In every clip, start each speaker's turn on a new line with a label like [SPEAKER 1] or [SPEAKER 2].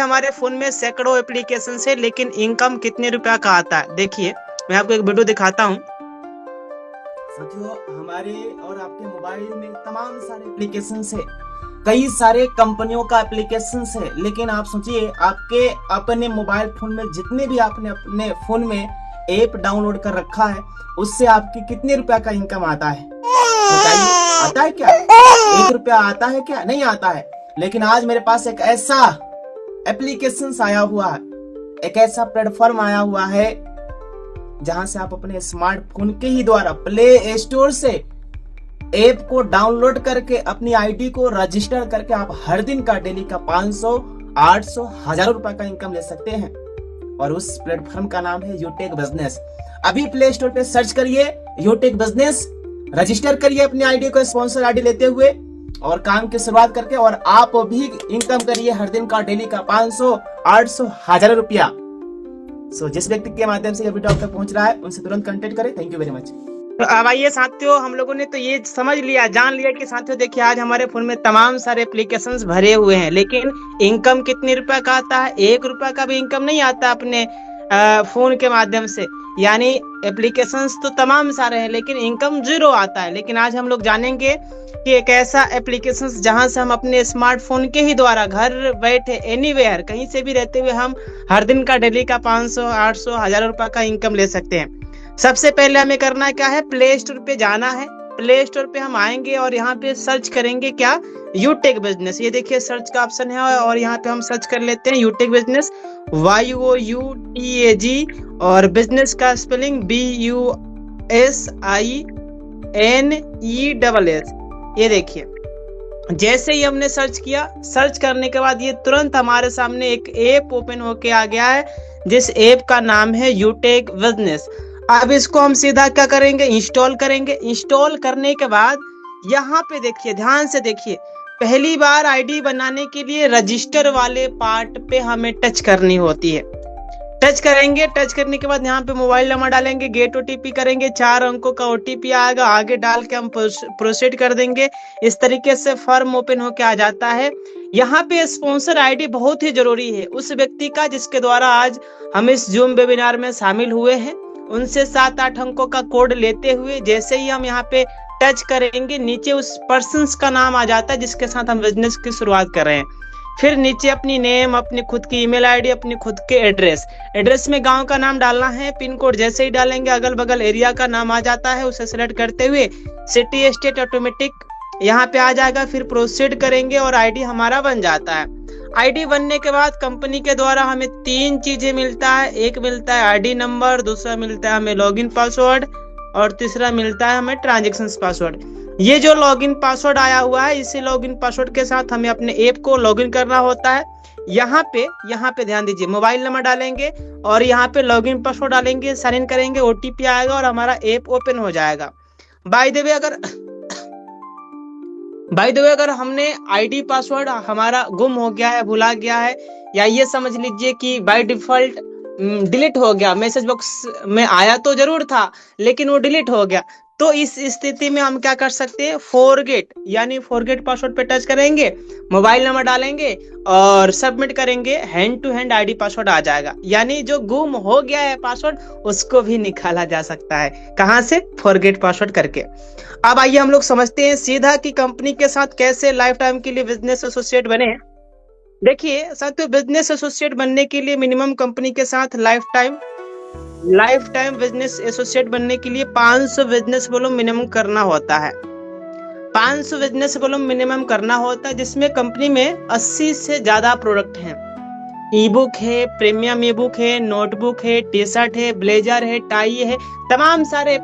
[SPEAKER 1] हमारे फोन में सैकड़ों एप्लीकेशन है, लेकिन इनकम कितने रुपया का आता है? देखिए मैं आपको एक वीडियो दिखाता हूँ।
[SPEAKER 2] साथियों, हमारे और आपके मोबाइल में तमाम सारे एप्लीकेशन है, कई सारे कंपनियों का एप्लीकेशन है, लेकिन आप सोचिए आपके अपने मोबाइल फोन में जितने भी आपने अपने फोन में ऐप डाउनलोड कर रखा है, उससे आपकी कितने रुपया का इनकम आता है? बताइए, आता है क्या? 1 रुपया आता है क्या? नहीं आता है। लेकिन आज मेरे पास एक ऐसा एप्लीकेशन आया हुआ है, एक ऐसा प्लेटफॉर्म आया हुआ है जहां से आप अपने स्मार्टफोन के ही द्वारा प्ले स्टोर से ऐप को डाउनलोड करके अपनी आईडी को रजिस्टर करके आप हर दिन का डेली का 500, 800, 1000 रुपए का इनकम ले सकते हैं। और उस प्लेटफॉर्म का नाम है यूटेक बिजनेस। अभी प्ले स्टोर पे सर्च करिए यूटेक बिजनेस, रजिस्टर करिए अपनी आईडी को स्पॉन्सर आईडी लेते हुए और काम की शुरुआत करके, और आप भी इनकम करिए हर दिन का डेली का 500, 800, 1000 रुपया। जिस व्यक्ति के माध्यम से ये वीडियो आप तक पहुंच रहा है, उनसे तुरंत कांटेक्ट करें। Thank you very much.
[SPEAKER 1] तो अब आइए साथियों, हम लोगों ने तो ये समझ लिया, जान लिया कि साथियों देखिए आज हमारे फोन में तमाम सारे एप्लीकेशंस भरे हुए हैं, लेकिन इनकम कितने रुपए का आता है? 1 रुपया का भी इनकम नहीं आता अपने फोन के माध्यम से। यानी एप्लीकेशंस तो तमाम सारे हैं, लेकिन इनकम 0 आता है। लेकिन आज हम लोग जानेंगे कि एक ऐसा एप्लीकेशंस जहां से हम अपने स्मार्टफोन के ही द्वारा घर बैठे एनीवेयर कहीं से भी रहते हुए हम हर दिन का डेली का 500, 800, 1000 रुपए का इनकम ले सकते हैं। सबसे पहले हमें करना क्या है? प्ले स्टोर पे जाना है। प्ले स्टोर पे हम आएंगे और यहाँ पे सर्च करेंगे क्या? यूटेक बिजनेस। ये देखिए सर्च का ऑप्शन है और यहाँ पे हम सर्च कर लेते हैं यूटेक बिजनेस, YOUTAG, और बिजनेस का स्पेलिंग BUSINESS। ये देखिए जैसे ही हमने सर्च किया, सर्च करने के बाद ये तुरंत हमारे सामने एक ऐप ओपन होके आ गया है, जिस ऐप का नाम है यूटेक बिजनेस। अब इसको हम सीधा क्या करेंगे? इंस्टॉल करेंगे। इंस्टॉल करने के बाद यहाँ पे देखिए, ध्यान से देखिए, पहली बार आईडी बनाने के लिए रजिस्टर वाले पार्ट पे हमें टच करनी होती है। टच करेंगे, टच करने के बाद यहाँ पे मोबाइल नंबर डालेंगे, गेट OTP करेंगे, 4 अंकों का OTP आएगा, आगे डाल के हम प्रोसीड कर देंगे। इस तरीके से फॉर्म ओपन होके आ जाता है। यहाँ पे स्पॉन्सर आईडी बहुत ही जरूरी है उस व्यक्ति का जिसके द्वारा आज हम इस जूम वेबिनार में शामिल हुए हैं। उनसे 7-8 अंकों का कोड लेते हुए जैसे ही हम यहाँ पे टच करेंगे, नीचे उस पर्सन का नाम आ जाता है जिसके साथ हम बिजनेस की शुरुआत कर रहे हैं। फिर नीचे अपनी नेम, अपनी खुद की ईमेल आईडी, अपनी खुद के एड्रेस में गांव का नाम डालना है। पिन कोड जैसे ही डालेंगे अगल बगल एरिया का नाम आ जाता है, उसे सेलेक्ट करते हुए सिटी स्टेट ऑटोमेटिक यहाँ पे आ जाएगा। फिर प्रोसीड करेंगे और आईडी हमारा बन जाता है। आईडी बनने के बाद कंपनी के द्वारा हमें 3 चीजें मिलता है। एक मिलता है आईडी नंबर, दूसरा मिलता है हमें लॉगिन पासवर्ड, और तीसरा मिलता है हमें ट्रांजैक्शन पासवर्ड। ये जो लॉगिन पासवर्ड आया हुआ है, इसी लॉगिन पासवर्ड के साथ हमें अपने ऐप को लॉगिन करना होता है। यहाँ पे ध्यान दीजिए, मोबाइल नंबर डालेंगे और यहाँ पे लॉगिन पासवर्ड डालेंगे, साइन इन करेंगे, OTP आएगा और हमारा ऐप ओपन हो जाएगा। बाय द वे अगर हमने आईडी पासवर्ड हमारा गुम हो गया है, भुला गया है, या ये समझ लीजिए कि बाय डिफॉल्ट डिलीट हो गया, मैसेज बॉक्स में आया तो जरूर था लेकिन वो डिलीट हो गया, तो इस स्थिति में हम क्या कर सकते हैं? फॉरगेट पासवर्ड पे टच करेंगे, मोबाइल नंबर डालेंगे और सबमिट करेंगे, hand to hand ID password आ जाएगा। यानी जो गुम हो गया है पासवर्ड, उसको भी निकाला जा सकता है। कहां से? फॉरगेट पासवर्ड करके। अब आइए हम लोग समझते हैं सीधा कि कंपनी के साथ कैसे लाइफ टाइम के लिए बिजनेस एसोसिएट बने। देखिए साथियों, बिजनेस एसोसिएट बनने के लिए मिनिमम कंपनी के साथ लाइफ टाइम बिजनेस एसोसिएट बनने के लिए 500 बिजनेस वॉल्यूम मिनिमम करना होता है। 500 बिजनेस वॉल्यूम मिनिमम करना होता है, जिसमें कंपनी में 80 से ज्यादा प्रोडक्ट हैं। ई बुक है, प्रीमियम ई बुक है, नोटबुक है, टी शर्ट है, ब्लेजर है, टाई है, तमाम सारे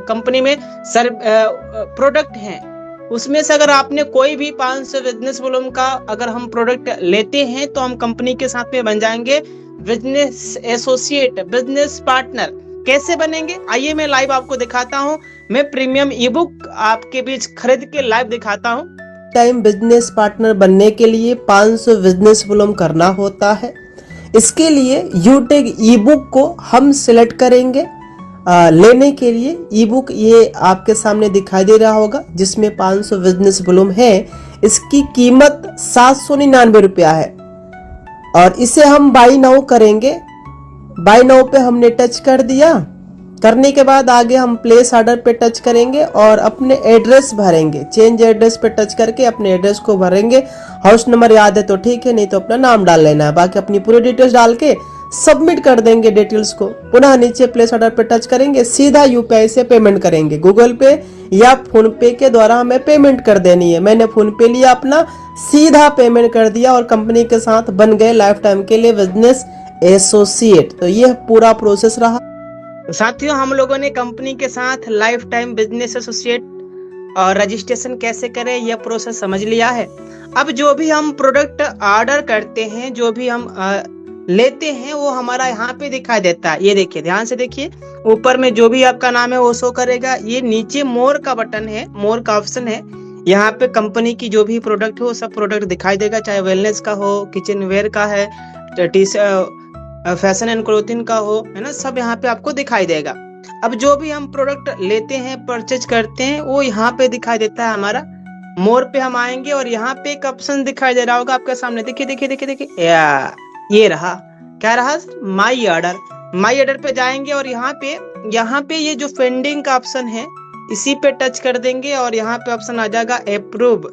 [SPEAKER 1] कंपनी में प्रोडक्ट हैं। उसमें से अगर आपने कोई भी 500 बिजनेस वॉल्यूम का अगर हम प्रोडक्ट लेते हैं तो हम कंपनी के साथ में बन जाएंगे बिजनेस एसोसिएट, बिजनेस पार्टनर। कैसे बनेंगे? आइए मैं लाइव आपको दिखाता हूं। मैं प्रीमियम ई बुक आपके बीच खरीद के लाइव दिखाता हूं।
[SPEAKER 2] टाइम बिजनेस पार्टनर बनने के लिए 500 बिजनेस वॉल्यूम करना होता है। इसके लिए यूटेक ई बुक को हम सिलेक्ट करेंगे। लेने के लिए ई बुक ये आपके सामने दिखाई दे रहा होगा, जिसमें 500 बिजनेस वॉल्यूम है। इसकी कीमत 799 रुपया है।
[SPEAKER 1] और इसे हम बाई नाउ करेंगे। बाई नाउ पे हमने टच कर दिया। करने के बाद आगे हम प्लेस ऑर्डर पे टच करेंगे और अपने एड्रेस भरेंगे। चेंज एड्रेस पे टच करके अपने एड्रेस को भरेंगे। हाउस नंबर याद है तो ठीक है, नहीं तो अपना नाम डाल लेना है। बाकी अपनी पूरी डिटेल्स डाल के सबमिट कर देंगे डिटेल्स को। पुनः नीचे प्लेस ऑर्डर पे टच करेंगे, सीधा यूपीआई से पेमेंट करेंगे। गूगल पे या फोन पे के द्वारा हमें पेमेंट कर देनी है। मैंने फोन पे लिया अपना, सीधा पेमेंट कर दिया और कंपनी के साथ बन गए लाइफ टाइम के लिए बिजनेस एसोसिएट। तो ये पूरा प्रोसेस रहा। साथियों, हम लोगों ने कंपनी के साथ लाइफ टाइम बिजनेस एसोसिएट और रजिस्ट्रेशन कैसे करें यह प्रोसेस समझ लिया है। अब जो भी हम प्रोडक्ट ऑर्डर करते हैं, जो भी हम लेते हैं, वो हमारा यहाँ पे दिखाई देता है। ये देखिए, ध्यान से देखिए, ऊपर में जो भी आपका नाम है वो शो करेगा। ये नीचे मोर का बटन है, मोर का ऑप्शन है। यहाँ पे कंपनी की जो भी प्रोडक्ट है वो सब प्रोडक्ट दिखाई देगा, चाहे वेलनेस का हो, किचन वेयर का है, फैशन एंड क्लोथिंग का हो, है ना, सब यहाँ पे आपको दिखाई देगा। अब जो भी हम प्रोडक्ट लेते हैं, परचेज करते हैं, वो यहाँ पे दिखाई देता है हमारा। मोर पे हम आएंगे और यहाँ पे एक ऑप्शन दिखाई दे रहा होगा आपके सामने। देखिए देखिए देखिए देखिए, ये रहा, क्या रहा, माई ऑर्डर। माई ऑर्डर पे जाएंगे और यहाँ पे ये जो पेंडिंग का ऑप्शन है, इसी पे टच कर देंगे और यहाँ पे ऑप्शन आ जाएगा अप्रूव।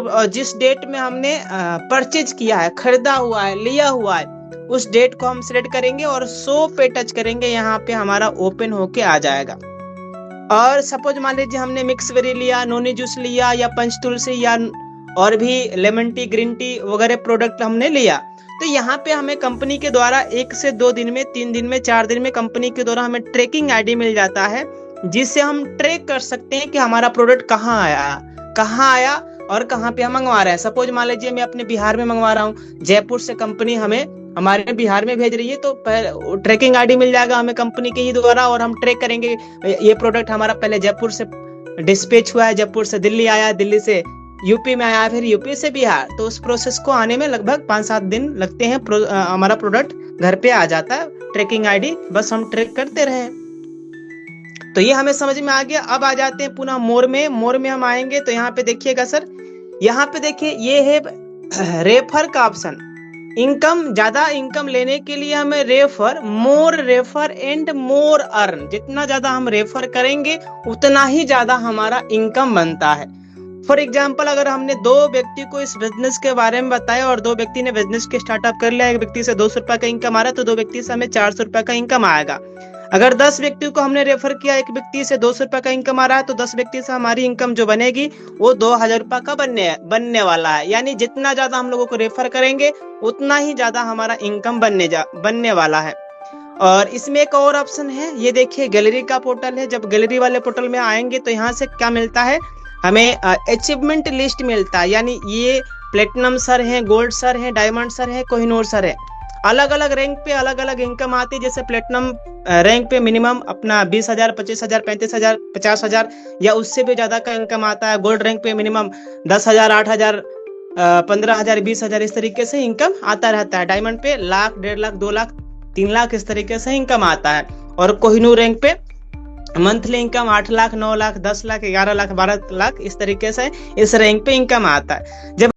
[SPEAKER 1] और जिस डेट में हमने परचेज किया है, खरीदा हुआ है, लिया हुआ है, उस डेट को हम सिलेक्ट करेंगे और शो पे टच करेंगे। यहाँ पे हमारा ओपन होके आ जाएगा। और सपोज मान लीजिए हमने मिक्स वेरी लिया, नोनी जूस लिया, या पंचतुलसी, या और भी लेमन टी, ग्रीन टी वगैरह प्रोडक्ट हमने लिया, तो यहाँ पे हमें कंपनी के द्वारा 1 से 2 दिन में, 3 दिन में, 4 दिन में कंपनी के द्वारा हमें ट्रैकिंग आईडी मिल जाता है, जिससे हम ट्रैक कर सकते हैं कि हमारा प्रोडक्ट कहाँ आया और कहाँ पे हम मंगवा रहे हैं। सपोज मान लीजिए मैं अपने बिहार में मंगवा रहा हूँ, जयपुर से कंपनी हमें हमारे बिहार में भेज रही है, तो ट्रैकिंग आईडी मिल जाएगा हमें कंपनी के ही द्वारा, और हम ट्रैक करेंगे ये प्रोडक्ट हमारा पहले जयपुर से डिस्पैच हुआ है, जयपुर से दिल्ली आया, दिल्ली से यूपी में आया, फिर यूपी से बिहार। तो उस प्रोसेस को आने में लगभग 5-7 दिन लगते हैं। हमारा प्रोडक्ट घर पे आ जाता है, ट्रैकिंग आईडी, बस हम ट्रैक करते रहे। तो ये हमें समझ में आ गया। अब आ जाते हैं पुनः मोर में हम आएंगे तो यहाँ पे देखिएगा सर, यहाँ पे देखिए ये है रेफर का ऑप्शन। ज्यादा इनकम लेने के लिए हमें रेफर एंड मोर अर्न, जितना ज्यादा हम रेफर करेंगे उतना ही ज्यादा हमारा इनकम बनता है। फॉर एग्जाम्पल, अगर हमने 2 व्यक्ति को इस बिजनेस के बारे में बताया और 2 व्यक्ति ने बिजनेस के स्टार्टअप कर लिया, एक व्यक्ति से 200 रुपए का इनकम आ रहा है, तो 2 व्यक्ति से हमें 400 रुपए का इनकम आएगा। अगर 10 व्यक्ति को हमने रेफर किया, एक व्यक्ति से 200 रुपए का इनकम आ रहा है, तो 10 व्यक्ति से हमारी इनकम जो बनेगी वो 2000 रुपए का बनने वाला है। यानी जितना ज्यादा हम लोगों को रेफर करेंगे उतना ही ज्यादा हमारा इनकम बनने वाला है। और इसमें एक और ऑप्शन है, ये देखिए गैलरी का पोर्टल है। जब गैलरी वाले पोर्टल में आएंगे तो यहाँ से क्या मिलता है, हमें अचीवमेंट लिस्ट मिलता है। यानी ये प्लेटिनम सर है, गोल्ड सर है, डायमंड सर है, कोहिनूर सर है। अलग अलग रैंक पे अलग अलग इनकम आती है। जैसे प्लेटिनम रैंक पे मिनिमम अपना 20,000, 25,000, 35,000, 50,000 या उससे भी ज्यादा का इनकम आता है। गोल्ड रैंक पे मिनिमम 10,000, 8,000, 15,000, 20,000 इस तरीके से इनकम आता रहता है। डायमंड पे 1 लाख, 1.5 लाख, 2 लाख, 3 लाख इस तरीके से इनकम आता है। और कोहिनूर रैंक पे मंथली इनकम 8 लाख, 9 लाख, 10 लाख, 11 लाख, 12 लाख इस तरीके से इस रैंक पे इनकम आता है। जब